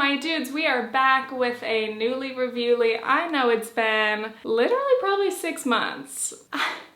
my dudes, we are back with a Nuuly Reviewly. I know it's been literally probably 6 months.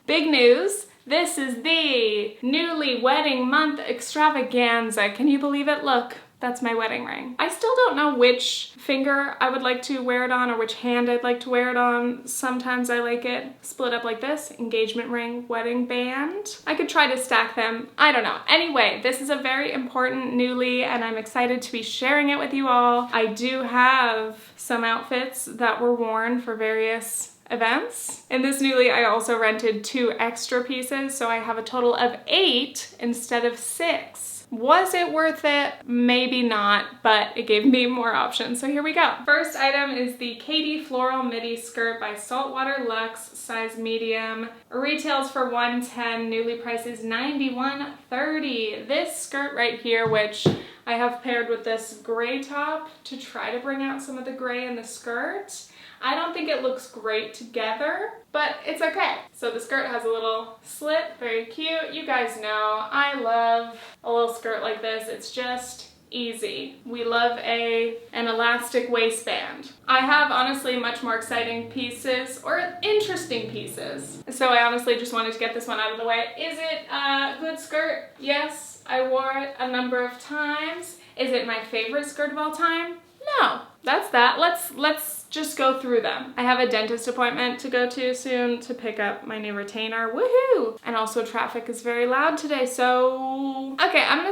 Big news. This is the Nuuly Wedding Month Extravaganza. Can you believe it? Look, that's my wedding ring. I still don't know which finger I would like to wear it on or which hand I'd like to wear it on. Sometimes I like it split up like this: engagement ring, wedding band. I could try to stack them. I don't know. Anyway, this is a very important Nuuly and I'm excited to be sharing it with you all. I do have some outfits that were worn for various events. In this Nuuly, I also rented 2 extra pieces, so I have a total of 8 instead of 6. Was it worth it? Maybe not, but it gave me more options, so here we go. First item is the Katie Floral Midi Skirt by Saltwater Luxe, size medium. Retails for $110, Nuuly price is $91.30. This skirt right here, which I have paired with this gray top to try to bring out some of the gray in the skirt. I don't think it looks great together, but it's okay. So the skirt has a little slit, very cute. You guys know I love a little skirt like this. It's just easy. We love an elastic waistband. I have honestly much more exciting pieces or interesting pieces. So I honestly just wanted to get this one out of the way. Is it a good skirt? Yes, I wore it a number of times. Is it my favorite skirt of all time? No, that's that. Let's just go through them. I have a dentist appointment to go to soon to pick up my new retainer. Woohoo! And also traffic is very loud today, so okay, I'm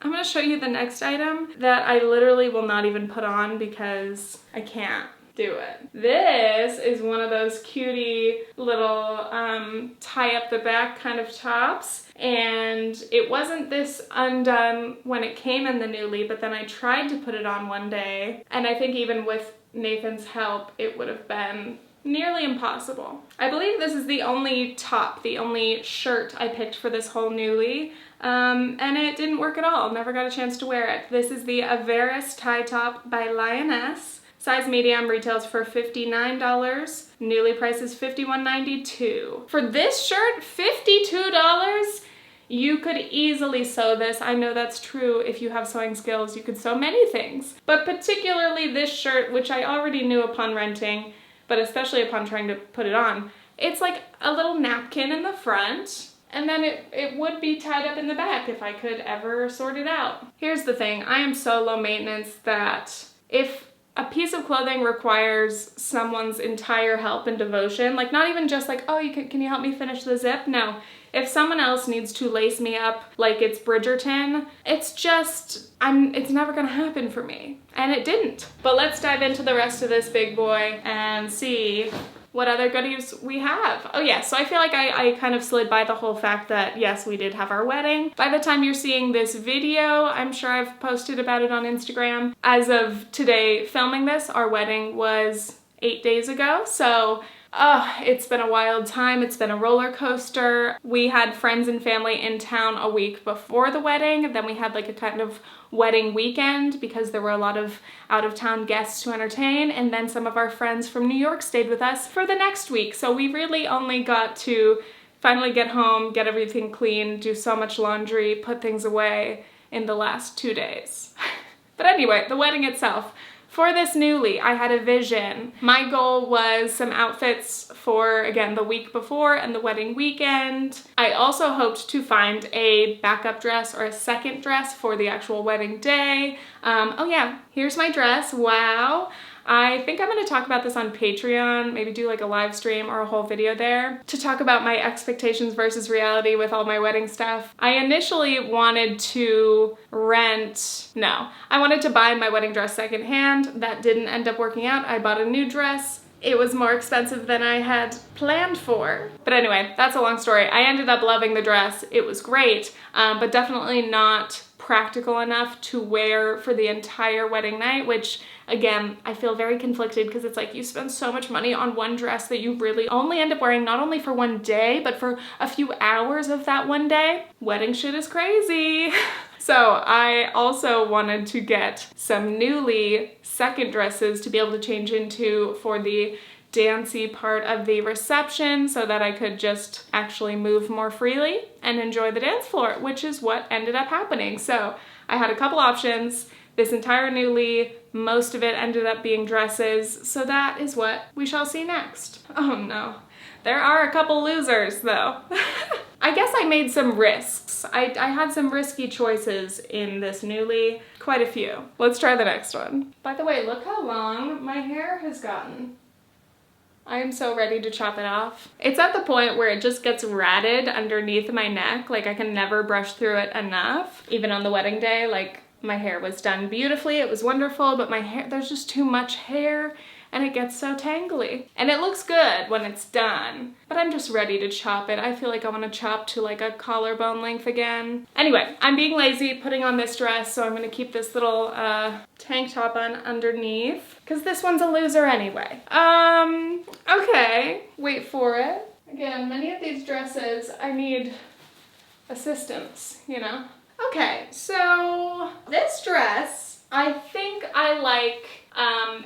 gonna show you the next item that I literally will not even put on because I can't do it. This is one of those cutie little tie up the back kind of tops, and it wasn't this undone when it came in the Nuuly, but then I tried to put it on one day, and I think even with Nathan's help it would have been nearly impossible. I believe this is the only top, the only shirt I picked for this whole Nuuly, and it didn't work at all. Never got a chance to wear it. This is the Averis tie top by Lioness. Size medium, retails for $59. Nuuly price is $51.92. For this shirt, $52? You could easily sew this. I know that's true. If you have sewing skills, you could sew many things. But particularly this shirt, which I already knew upon renting, but especially upon trying to put it on, it's like a little napkin in the front, and then it would be tied up in the back if I could ever sort it out. Here's the thing. I am so low maintenance that if a piece of clothing requires someone's entire help and devotion, like not even just like, oh, can you help me finish the zip? No. If someone else needs to lace me up like it's Bridgerton, it's never gonna happen for me. And it didn't. But let's dive into the rest of this big boy and see what other goodies we have. Oh yeah, so I feel like I kind of slid by the whole fact that yes, we did have our wedding. By the time you're seeing this video, I'm sure I've posted about it on Instagram. As of today filming this, our wedding was 8 days ago, so it's been a wild time. It's been a roller coaster. We had friends and family in town a week before the wedding. Then we had like a kind of wedding weekend because there were a lot of out-of-town guests to entertain. And then some of our friends from New York stayed with us for the next week. So we really only got to finally get home, get everything clean, do so much laundry, put things away in the last 2 days. But anyway, the wedding itself. For this Nuuly, I had a vision. My goal was some outfits for, again, the week before and the wedding weekend. I also hoped to find a backup dress or a second dress for the actual wedding day. Oh yeah, here's my dress, wow. I think I'm gonna talk about this on Patreon, maybe do like a live stream or a whole video there to talk about my expectations versus reality with all my wedding stuff. I initially wanted to I wanted to buy my wedding dress secondhand. That didn't end up working out. I bought a new dress. It was more expensive than I had planned for. But anyway, that's a long story. I ended up loving the dress. It was great, but definitely not practical enough to wear for the entire wedding night, which again, I feel very conflicted because it's like you spend so much money on one dress that you really only end up wearing not only for one day, but for a few hours of that one day. Wedding shit is crazy. So I also wanted to get some Nuuly second dresses to be able to change into for the dancey part of the reception so that I could just actually move more freely and enjoy the dance floor, which is what ended up happening. So I had a couple options. This entire Nuuly, most of it ended up being dresses, so that is what we shall see next. Oh no. There are a couple losers though. I guess I made some risks. I had some risky choices in this Nuuly, quite a few. Let's try the next one. By the way, look how long my hair has gotten. I am so ready to chop it off. It's at the point where it just gets ratted underneath my neck. Like I can never brush through it enough. Even on the wedding day, like my hair was done beautifully. It was wonderful, but my hair, there's just too much hair and it gets so tangly. And it looks good when it's done, but I'm just ready to chop it. I feel like I want to chop to like a collarbone length again. Anyway, I'm being lazy putting on this dress, so I'm gonna keep this little tank top on underneath, because this one's a loser anyway. Okay, wait for it. Again, many of these dresses, I need assistance, you know? Okay, so this dress, I think I like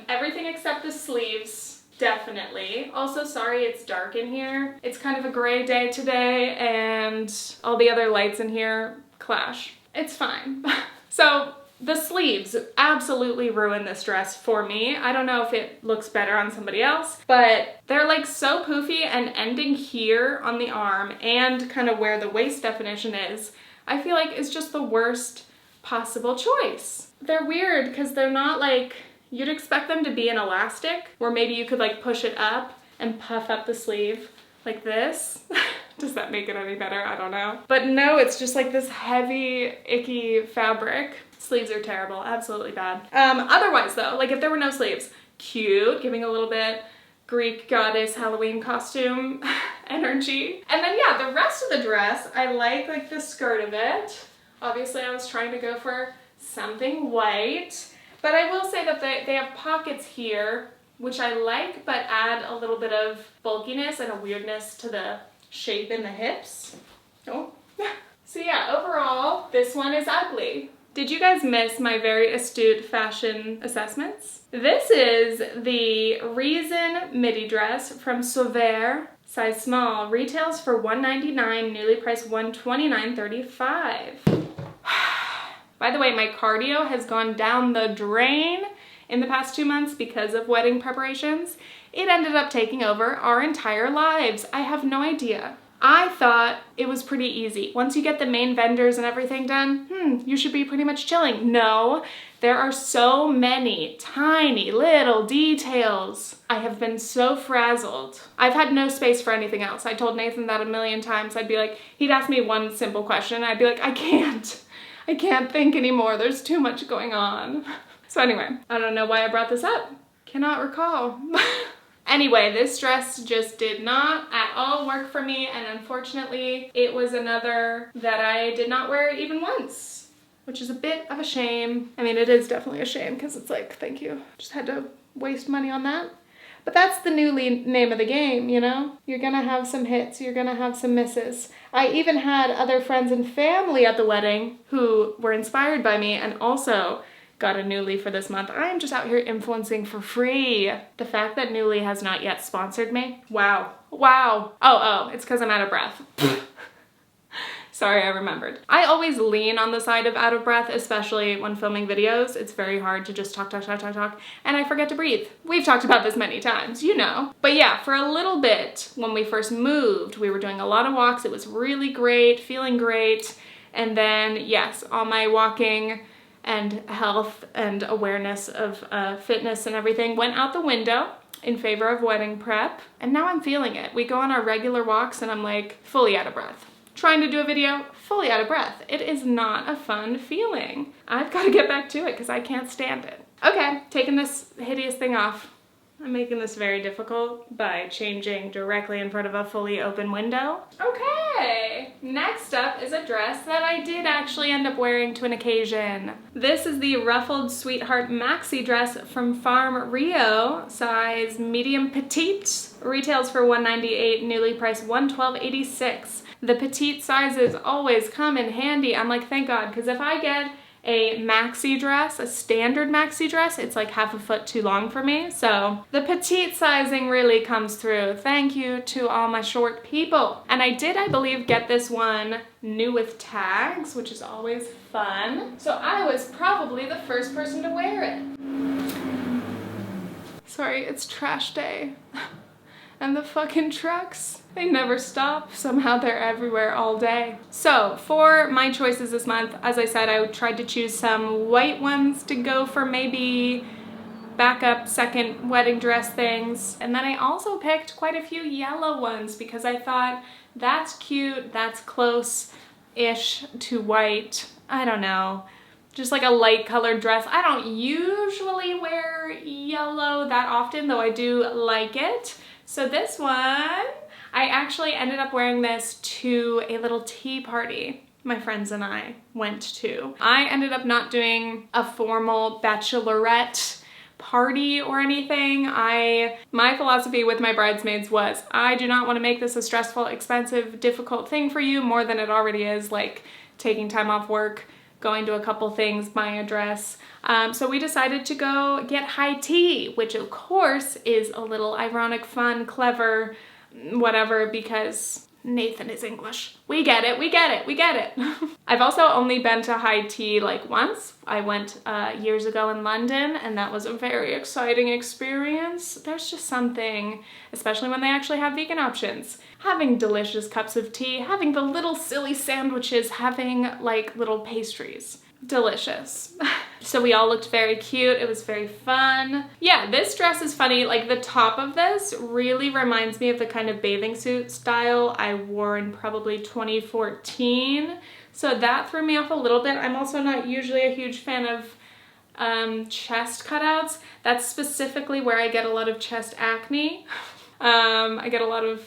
everything except the sleeves, definitely. Also, sorry it's dark in here. It's kind of a gray day today and all the other lights in here clash. It's fine. So the sleeves absolutely ruin this dress for me. I don't know if it looks better on somebody else, but they're like so poofy and ending here on the arm and kind of where the waist definition is, I feel like it's just the worst possible choice. They're weird because they're not like, you'd expect them to be an elastic where maybe you could like push it up and puff up the sleeve like this. Does that make it any better? I don't know. But no, it's just like this heavy, icky fabric. Sleeves are terrible, absolutely bad. Otherwise though, like if there were no sleeves, cute, giving a little bit Greek goddess Halloween costume energy. And then yeah, the rest of the dress, I like the skirt of it. Obviously I was trying to go for something white, but I will say that they have pockets here, which I like, but add a little bit of bulkiness and a weirdness to the shape in the hips. Oh. So yeah, overall, this one is ugly. Did you guys miss my very astute fashion assessments? This is the Reason midi dress from Sauveur, size small, retails for $199, Nuuly priced $129.35. By the way, my cardio has gone down the drain in the past 2 months because of wedding preparations. It ended up taking over our entire lives. I have no idea. I thought it was pretty easy. Once you get the main vendors and everything done, you should be pretty much chilling. No, there are so many tiny little details. I have been so frazzled. I've had no space for anything else. I told Nathan that a million times. I'd be like, he'd ask me one simple question. I'd be like, I can't think anymore. There's too much going on. So anyway, I don't know why I brought this up. Cannot recall. Anyway, this dress just did not at all work for me, and unfortunately, it was another that I did not wear even once, which is a bit of a shame. I mean, it is definitely a shame because it's like, thank you. Just had to waste money on that. But that's the Nuuly name of the game, you know? You're gonna have some hits, you're gonna have some misses. I even had other friends and family at the wedding who were inspired by me and also got a Nuuly for this month. I am just out here influencing for free. The fact that Nuuly has not yet sponsored me, wow. Wow. Oh, it's because I'm out of breath. Sorry, I remembered. I always lean on the side of out of breath, especially when filming videos. It's very hard to just talk, and I forget to breathe. We've talked about this many times, you know. But yeah, for a little bit, when we first moved, we were doing a lot of walks. It was really great, feeling great. And then, yes, all my walking and health and awareness of fitness and everything went out the window in favor of wedding prep. And now I'm feeling it. We go on our regular walks and I'm like fully out of breath. Trying to do a video, fully out of breath. It is not a fun feeling. I've got to get back to it because I can't stand it. Okay, taking this hideous thing off. I'm making this very difficult by changing directly in front of a fully open window. Okay, next up is a dress that I did actually end up wearing to an occasion. This is the Ruffled Sweetheart maxi dress from Farm Rio, size medium petite, retails for $198, Nuuly priced $112.86. The petite sizes always come in handy. I'm like, thank God, because if I get a maxi dress, a standard maxi dress. It's like half a foot too long for me. So the petite sizing really comes through. Thank you to all my short people. And I did, I believe, get this one new with tags, which is always fun. So I was probably the first person to wear it. Sorry, it's trash day. And the fucking trucks, they never stop. Somehow they're everywhere all day. So for my choices this month, as I said, I tried to choose some white ones to go for maybe backup second wedding dress things. And then I also picked quite a few yellow ones because I thought that's cute, that's close-ish to white. I don't know. Just like a light colored dress. I don't usually wear yellow that often, though I do like it. So this one, I actually ended up wearing this to a little tea party my friends and I went to. I ended up not doing a formal bachelorette party or anything. My philosophy with my bridesmaids was, I do not want to make this a stressful, expensive, difficult thing for you more than it already is, like taking time off work, going to a couple things, buying a dress. So we decided to go get high tea, which of course is a little ironic, fun, clever, whatever, because Nathan is English. We get it, we get it, we get it. I've also only been to high tea like once. I went years ago in London, and that was a very exciting experience. There's just something, especially when they actually have vegan options. Having delicious cups of tea, having the little silly sandwiches, having like little pastries. Delicious. So we all looked very cute. It was very fun. Yeah, this dress is funny. Like the top of this really reminds me of the kind of bathing suit style I wore in probably 2014. So that threw me off a little bit. I'm also not usually a huge fan of chest cutouts. That's specifically where I get a lot of chest acne. I get a lot of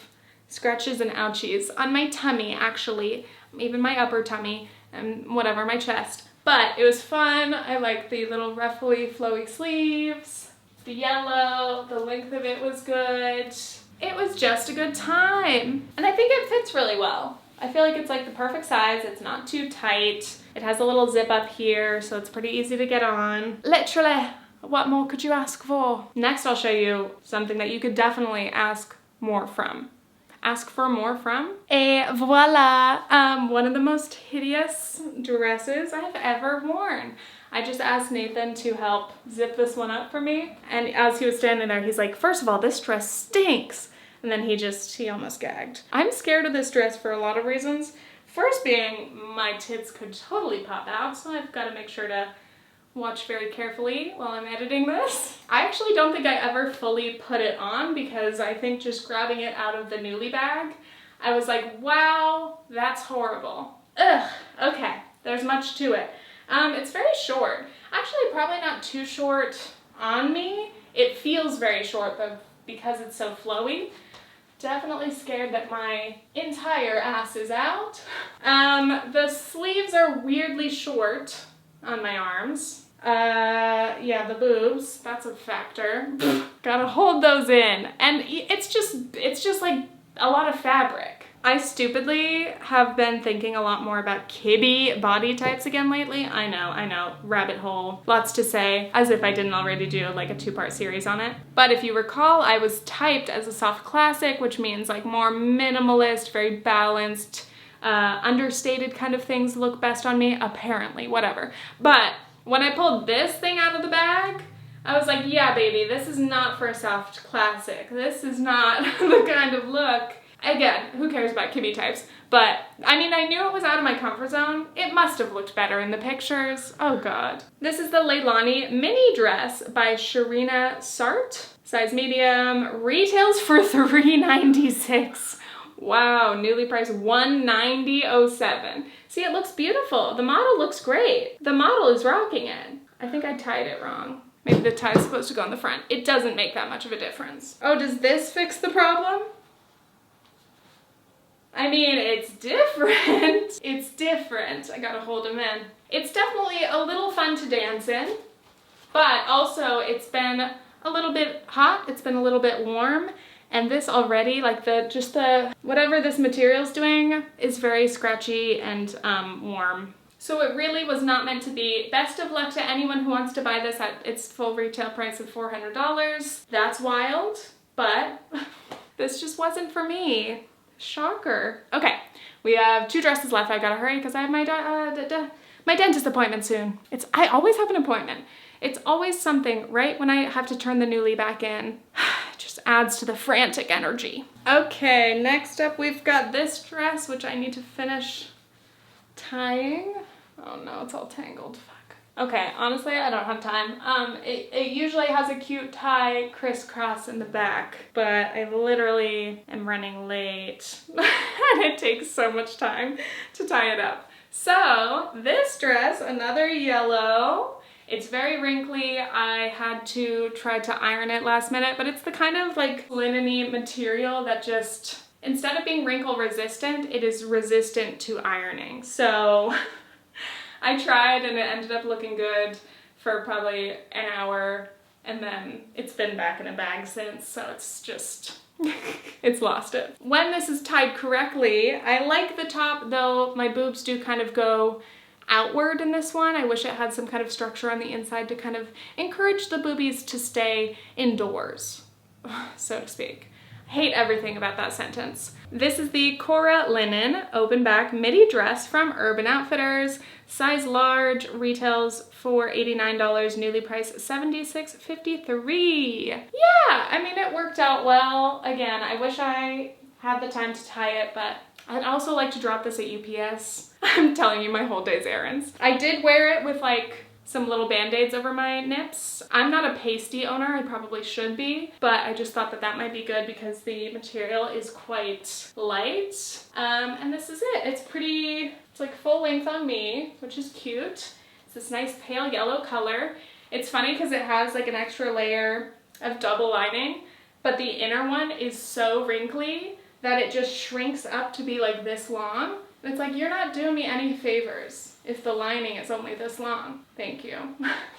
scratches and ouchies on my tummy, actually, even my upper tummy and whatever, my chest. But it was fun. I like the little ruffly, flowy sleeves, the yellow, the length of it was good. It was just a good time. And I think it fits really well. I feel like it's like the perfect size. It's not too tight. It has a little zip up here, so it's pretty easy to get on. Literally, what more could you ask for? Next, I'll show you something that you could definitely ask more from. Ask for more from. Et voila! One of the most hideous dresses I've ever worn. I just asked Nathan to help zip this one up for me. And as he was standing there, he's like, first of all, this dress stinks. And then he almost gagged. I'm scared of this dress for a lot of reasons. First being, my tits could totally pop out, so I've got to make sure to watch very carefully while I'm editing this. I actually don't think I ever fully put it on because I think just grabbing it out of the Nuuly bag, I was like, wow, that's horrible. Ugh, okay, there's much to it. It's very short. Actually, probably not too short on me. It feels very short, but because it's so flowy, definitely scared that my entire ass is out. The sleeves are weirdly short on my arms. Yeah, the boobs, that's a factor. Gotta hold those in. And it's just like a lot of fabric. I stupidly have been thinking a lot more about kibby body types again lately. I know, rabbit hole. Lots to say, as if I didn't already do like a 2-part series on it. But if you recall, I was typed as a soft classic, which means like more minimalist, very balanced, understated kind of things look best on me, apparently, whatever. But when I pulled this thing out of the bag, I was like, yeah, baby, this is not for a soft classic. This is not the kind of look. Again, who cares about kibby types? But, I mean, I knew it was out of my comfort zone. It must have looked better in the pictures. Oh, God. This is the Leilani mini dress by Sharina Sart. Size medium. Retails for $3.96. Wow, Nuuly price $190.07. See, it looks beautiful. The model looks great. The model is rocking it. I think I tied it wrong. Maybe the tie is supposed to go on the front. It doesn't make that much of a difference. Oh, does this fix the problem? I mean, it's different. It's different. I gotta hold him in. It's definitely a little fun to dance in, but also it's been a little bit hot. It's been a little bit warm. And this already, like whatever this material's doing is very scratchy and warm. So it really was not meant to be. Best of luck to anyone who wants to buy this at its full retail price of $400. That's wild, but this just wasn't for me. Shocker. Okay, we have 2 dresses left. I gotta hurry because I have my dentist appointment soon. I always have an appointment. It's always something right when I have to turn the Nuuly back in. It just adds to the frantic energy. Okay, next up we've got this dress, which I need to finish tying. Oh no, it's all tangled. Fuck. Okay, honestly, I don't have time. It usually has a cute tie crisscross in the back, but I literally am running late and it takes so much time to tie it up. So this dress, another yellow. It's very wrinkly. I had to try to iron it last minute, but it's the kind of like linen-y material that just, instead of being wrinkle resistant, it is resistant to ironing. So I tried and it ended up looking good for probably an hour, and then it's been back in a bag since, so it's just, it's lost it. When this is tied correctly, I like the top, though my boobs do kind of go outward in this one. I wish it had some kind of structure on the inside to kind of encourage the boobies to stay indoors, so to speak. I hate everything about that sentence. This is the Cora Linen open back midi dress from Urban Outfitters. Size large, retails for $89, Nuuly price $76.53. Yeah, I mean, it worked out well. Again, I wish I had the time to tie it, but I'd also like to drop this at UPS. I'm telling you my whole day's errands. I did wear it with like some little band-aids over my nips. I'm not a pasty owner, I probably should be, but I just thought that that might be good because the material is quite light. And this is it. It's pretty, it's like full length on me, which is cute. It's this nice pale yellow color. It's funny because it has like an extra layer of double lining, but the inner one is so wrinkly that it just shrinks up to be like this long. And it's like, you're not doing me any favors if the lining is only this long. Thank you.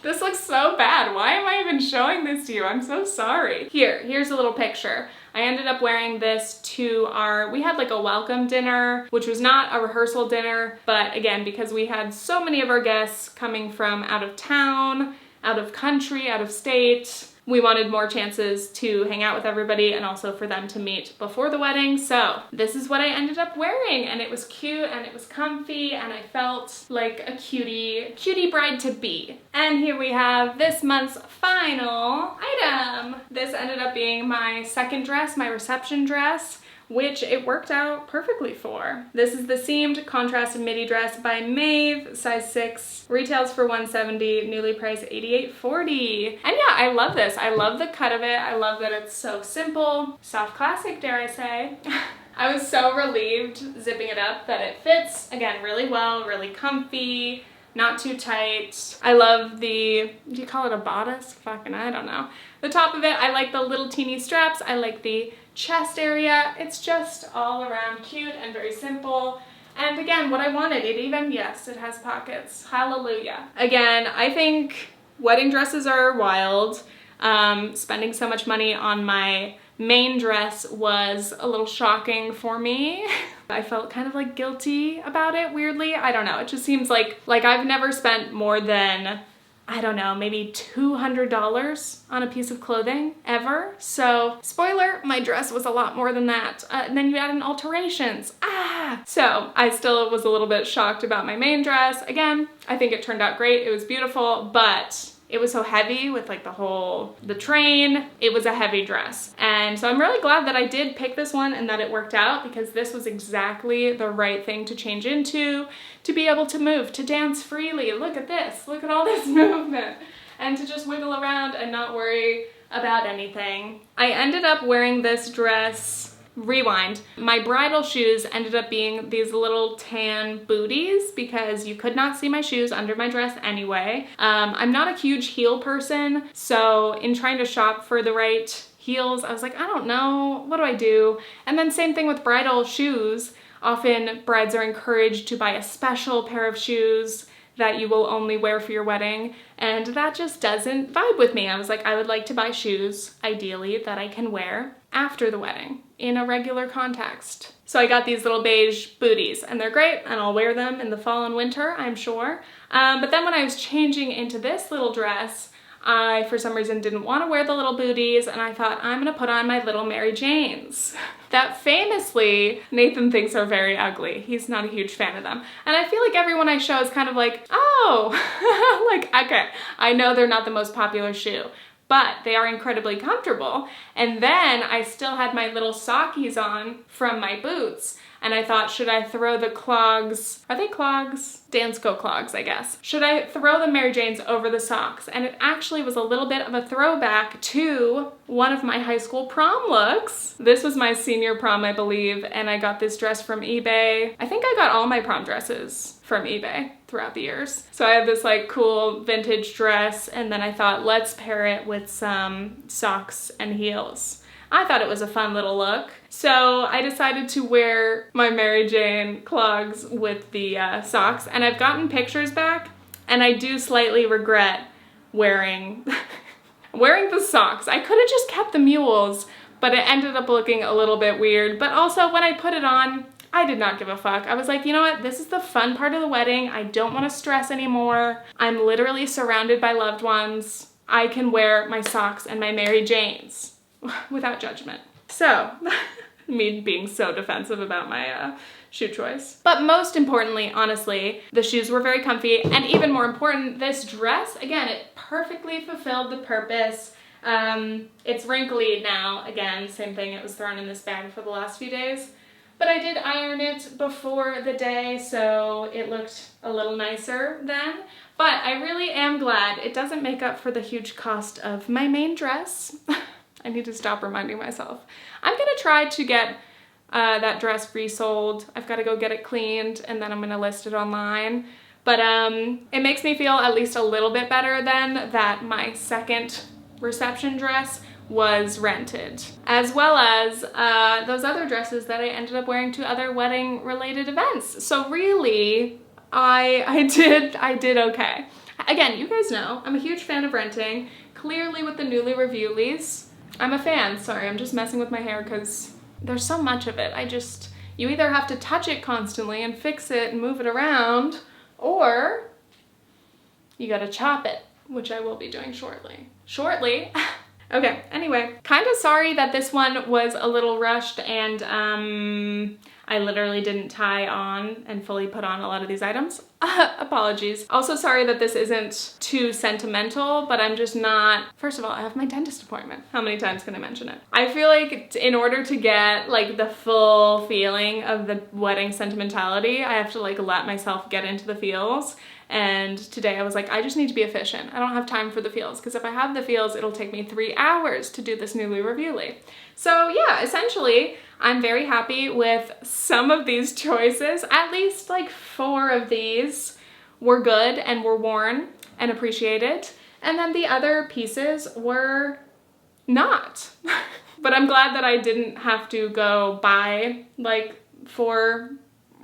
This looks so bad. Why am I even showing this to you? I'm so sorry. Here's a little picture. I ended up wearing this to we had like a welcome dinner, which was not a rehearsal dinner, but again, because we had so many of our guests coming from out of town, out of country, out of state, we wanted more chances to hang out with everybody and also for them to meet before the wedding. So this is what I ended up wearing, and it was cute and it was comfy and I felt like a cutie bride to be. And here we have this month's final item. This ended up being my second dress, my reception dress, which it worked out perfectly for. This is the seamed contrasted midi dress by Maeve, size 6, retails for $170, Nuuly price $88.40. And yeah, I love this. I love the cut of it. I love that it's so simple, soft classic, dare I say. I was so relieved zipping it up that it fits, again, really well, really comfy, not too tight. I love the, do you call it a bodice? Fucking, I don't know. The top of it, I like the little teeny straps. I like the chest area. It's just all around cute and very simple. And again, what I wanted, it even, yes, it has pockets. Hallelujah. Again, I think wedding dresses are wild. Spending so much money on my main dress was a little shocking for me. I felt kind of like guilty about it, weirdly. I don't know. It just seems like I've never spent more than, I don't know, maybe $200 on a piece of clothing ever. So spoiler, my dress was a lot more than that. And then you add in alterations. So I still was a little bit shocked about my main dress. Again, I think it turned out great. It was beautiful, but it was so heavy with like the train. It was a heavy dress. And so I'm really glad that I did pick this one and that it worked out, because this was exactly the right thing to change into, to be able to move, to dance freely. Look at this, look at all this movement, and to just wiggle around and not worry about anything. I ended up wearing this dress, rewind. My bridal shoes ended up being these little tan booties because you could not see my shoes under my dress anyway. I'm not a huge heel person, so in trying to shop for the right heels, I was like, I don't know, what do I do? And then same thing with bridal shoes. Often brides are encouraged to buy a special pair of shoes that you will only wear for your wedding, and that just doesn't vibe with me. I was like, I would like to buy shoes, ideally, that I can wear after the wedding in a regular context. So I got these little beige booties, and they're great, and I'll wear them in the fall and winter, I'm sure. But then when I was changing into this little dress, I, for some reason, didn't want to wear the little booties, and I thought, I'm gonna put on my little Mary Janes. That famously, Nathan thinks are very ugly. He's not a huge fan of them. And I feel like everyone I show is kind of like, oh, like, okay, I know they're not the most popular shoe, but they are incredibly comfortable. And then I still had my little sockies on from my boots, and I thought, should I throw the clogs? Are they clogs? Dansko clogs, I guess. Should I throw the Mary Janes over the socks? And it actually was a little bit of a throwback to one of my high school prom looks. This was my senior prom, I believe, and I got this dress from eBay. I think I got all my prom dresses from eBay throughout the years. So I have this like cool vintage dress, and then I thought, let's pair it with some socks and heels. I thought it was a fun little look. So I decided to wear my Mary Jane clogs with the socks, and I've gotten pictures back, and I do slightly regret wearing wearing the socks. I could have just kept the mules, but it ended up looking a little bit weird. But also when I put it on, I did not give a fuck. I was like, you know what? This is the fun part of the wedding. I don't want to stress anymore. I'm literally surrounded by loved ones. I can wear my socks and my Mary Janes without judgment. So, me being so defensive about my shoe choice. But most importantly, honestly, the shoes were very comfy, and even more important, this dress, again, it perfectly fulfilled the purpose. It's wrinkly now, again, same thing, it was thrown in this bag for the last few days. But I did iron it before the day, so it looked a little nicer then. But I really am glad it doesn't make up for the huge cost of my main dress. I need to stop reminding myself. I'm gonna try to get that dress resold. I've gotta go get it cleaned, and then I'm gonna list it online. But it makes me feel at least a little bit better then that my second reception dress was rented, as well as those other dresses that I ended up wearing to other wedding related events. So really, I did okay. Again, you guys know, I'm a huge fan of renting. Clearly with the Nuuly Reviewlies, I'm a fan. Sorry, I'm just messing with my hair because there's so much of it. You either have to touch it constantly and fix it and move it around, or you gotta chop it, which I will be doing shortly. Okay, anyway, kind of sorry that this one was a little rushed, and I literally didn't tie on and fully put on a lot of these items. Apologies. Also sorry that this isn't too sentimental, but I'm just not, first of all, I have my dentist appointment. How many times can I mention it? I feel like in order to get like the full feeling of the wedding sentimentality, I have to like let myself get into the feels. And today I was like, I just need to be efficient. I don't have time for the feels, because if I have the feels, it'll take me 3 hours to do this Nuuly Reviewly. So yeah, essentially, I'm very happy with some of these choices. At least like 4 of these were good and were worn and appreciated. And then the other pieces were not. But I'm glad that I didn't have to go buy like 4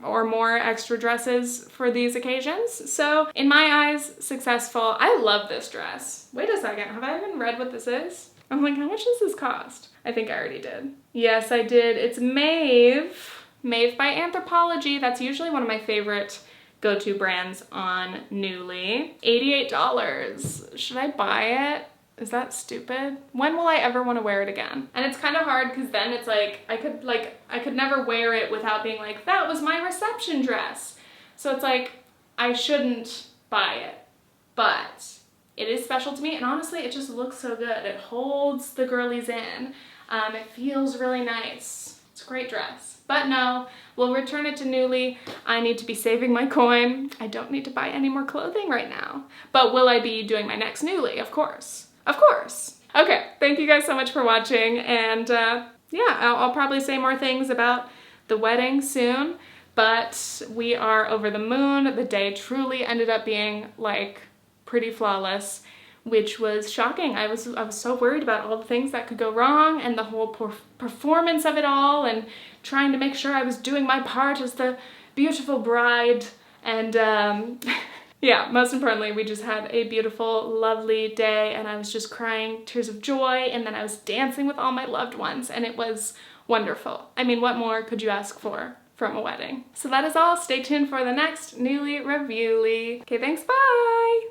or more extra dresses for these occasions. So in my eyes, successful. I love this dress. Wait a second, have I even read what this is? I'm like, how much does this cost? I think I already did. Yes, I did. It's Maeve. Maeve by Anthropologie. That's usually one of my favorite go-to brands on Nuuly. $88. Should I buy it? Is that stupid? When will I ever want to wear it again? And it's kind of hard because then it's like, I could never wear it without being like, that was my reception dress. So it's like, I shouldn't buy it, but it is special to me. And honestly, it just looks so good. It holds the girlies in. It feels really nice. It's a great dress. But no, we'll return it to Nuuly. I need to be saving my coin. I don't need to buy any more clothing right now. But will I be doing my next Nuuly? Of course. Of course. Okay, thank you guys so much for watching, and yeah, I'll probably say more things about the wedding soon, but we are over the moon. The day truly ended up being like pretty flawless, which was shocking. I was so worried about all the things that could go wrong and the whole performance of it all, and trying to make sure I was doing my part as the beautiful bride, and Yeah, most importantly, we just had a beautiful, lovely day, and I was just crying tears of joy, and then I was dancing with all my loved ones, and it was wonderful. I mean, what more could you ask for from a wedding? So that is all. Stay tuned for the next Nuuly Reviewly. Okay, thanks, bye!